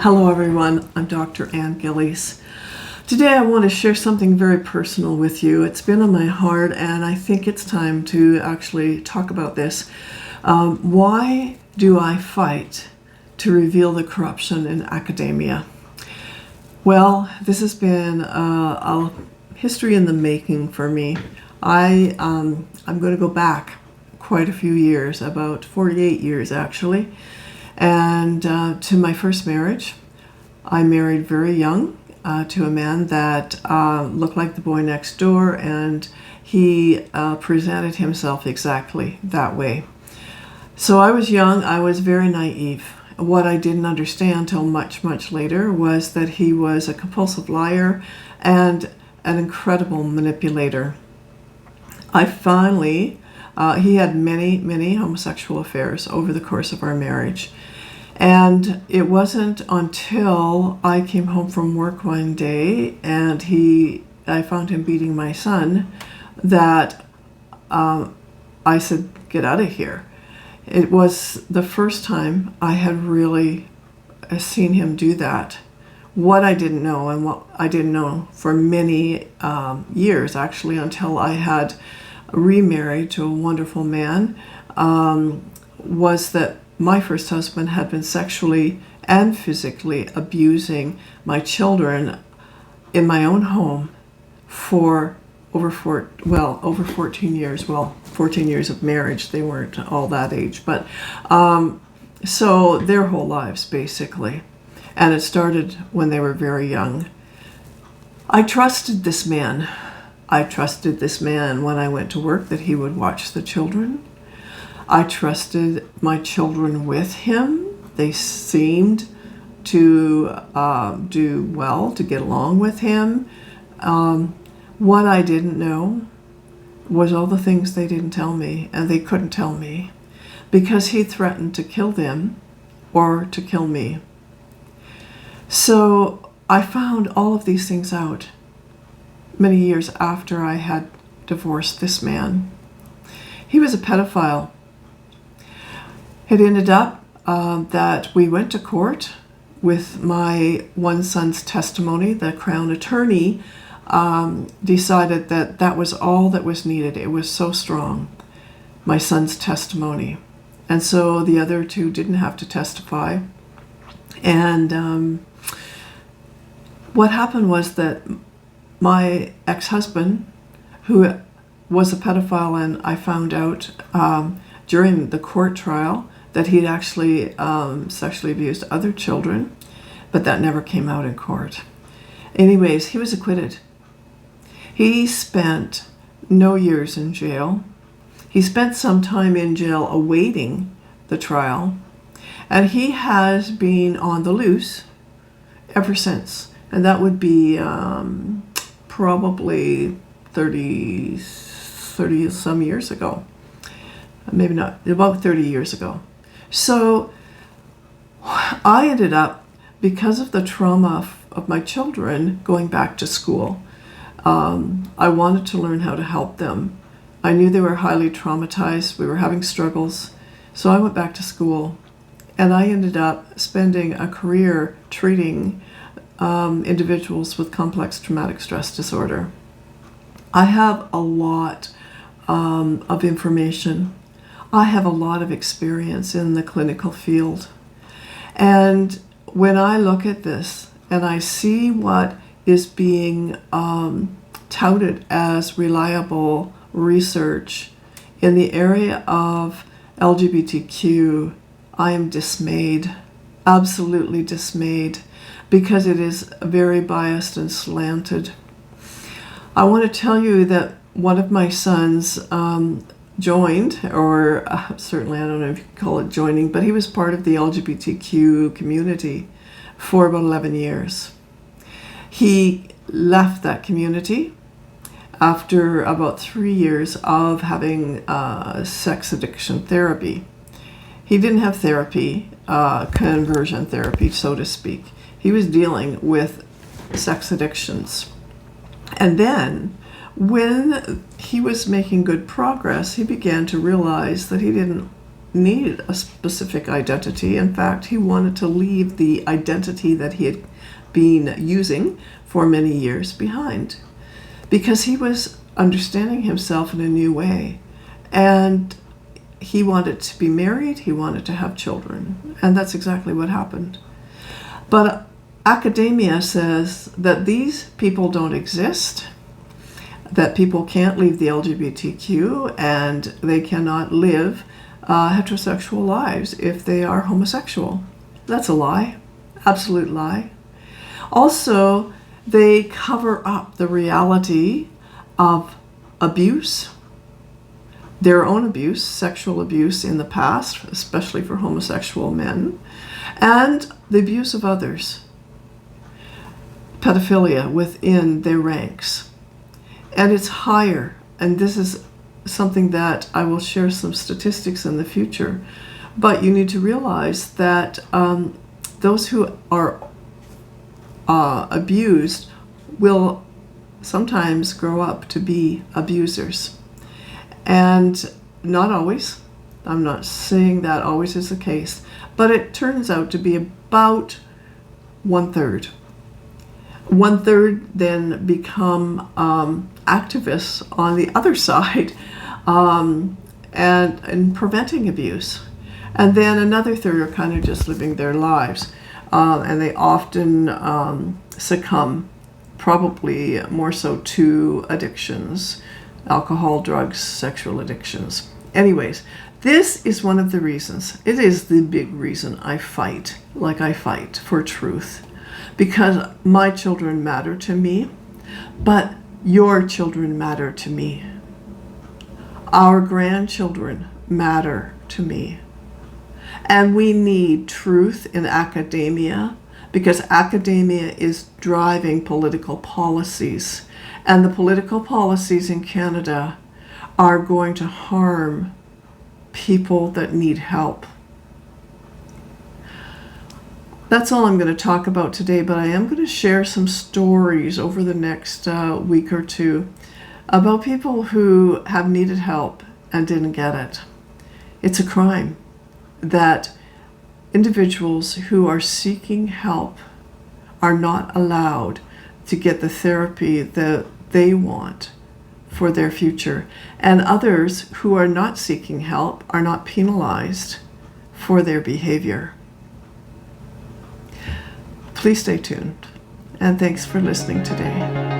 Hello everyone, I'm Dr. Ann Gillies. Today I want to share something very personal with you. It's been on my heart and I think it's time to actually talk about this. Why do I fight to reveal the corruption in academia? Well, this has been a history in the making for me. I'm going to go back quite a few years, about 48 years actually. And to my first marriage, I married very young to a man that looked like the boy next door, and he presented himself exactly that way. So I was young, I was very naive. What I didn't understand till much, much later was that he was a compulsive liar and an incredible manipulator. He had many, many homosexual affairs over the course of our marriage. And it wasn't until I came home from work one day and I found him beating my son that I said, "Get out of here." It was the first time I had really seen him do that. What I didn't know, and what I didn't know for many years actually, until I had remarried to a wonderful man, was that my first husband had been sexually and physically abusing my children in my own home for over 14 years. Well, 14 years of marriage. They weren't all that age, but so their whole lives basically. And it started when they were very young. I trusted this man. I trusted this man when I went to work that he would watch the children. I trusted my children with him. They seemed to do well, to get along with him. What I didn't know was all the things they didn't tell me, and they couldn't tell me, because he threatened to kill them or to kill me. So I found all of these things out many years after I had divorced this man. He was a pedophile. It ended up that we went to court with my one son's testimony. The Crown Attorney decided that that was all that was needed. It was so strong, my son's testimony. And so the other two didn't have to testify. And what happened was that my ex-husband, who was a pedophile, and I found out during the court trial that he'd actually sexually abused other children, but that never came out in court. Anyways, he was acquitted. He spent no years in jail. He spent some time in jail awaiting the trial, and he has been on the loose ever since. And that would be probably 30 some years ago. Maybe not, about 30 years ago. So I ended up, because of the trauma of my children going back to school, I wanted to learn how to help them. I knew they were highly traumatized. We were having struggles. So I went back to school, and I ended up spending a career treating individuals with complex traumatic stress disorder. I have a lot of information. I have a lot of experience in the clinical field. And when I look at this and I see what is being touted as reliable research in the area of LGBTQ, I am dismayed, absolutely dismayed, because it is very biased and slanted. I want to tell you that one of my sons joined, or certainly I don't know if you can call it joining, but he was part of the LGBTQ community for about 11 years. He left that community after about 3 years of having sex addiction therapy. He didn't have therapy, conversion therapy, so to speak. He was dealing with sex addictions. And then when he was making good progress, he began to realize that he didn't need a specific identity. In fact, he wanted to leave the identity that he had been using for many years behind, because he was understanding himself in a new way. And he wanted to be married, he wanted to have children, and that's exactly what happened. But academia says that these people don't exist, that people can't leave the LGBTQ, and they cannot live heterosexual lives if they are homosexual. That's a lie, absolute lie. Also, they cover up the reality of abuse, their own abuse, sexual abuse in the past, especially for homosexual men, and the abuse of others, pedophilia within their ranks. And it's higher, and this is something that I will share some statistics in the future, but you need to realize that those who are abused will sometimes grow up to be abusers. And not always, I'm not saying that always is the case, but it turns out to be about 1/3. 1/3 then become activists on the other side and preventing abuse. And then another third are kind of just living their lives. And they often succumb, probably more so to addictions, alcohol, drugs, sexual addictions. Anyways, this is one of the reasons. It is the big reason I fight, like I fight for truth. Because my children matter to me, but your children matter to me. Our grandchildren matter to me. And we need truth in academia, because academia is driving political policies. And the political policies in Canada are going to harm people that need help. That's all I'm going to talk about today, but I am going to share some stories over the next week or two about people who have needed help and didn't get it. It's a crime that individuals who are seeking help are not allowed to get the therapy that they want for their future. And others who are not seeking help are not penalized for their behavior. Please stay tuned, and thanks for listening today.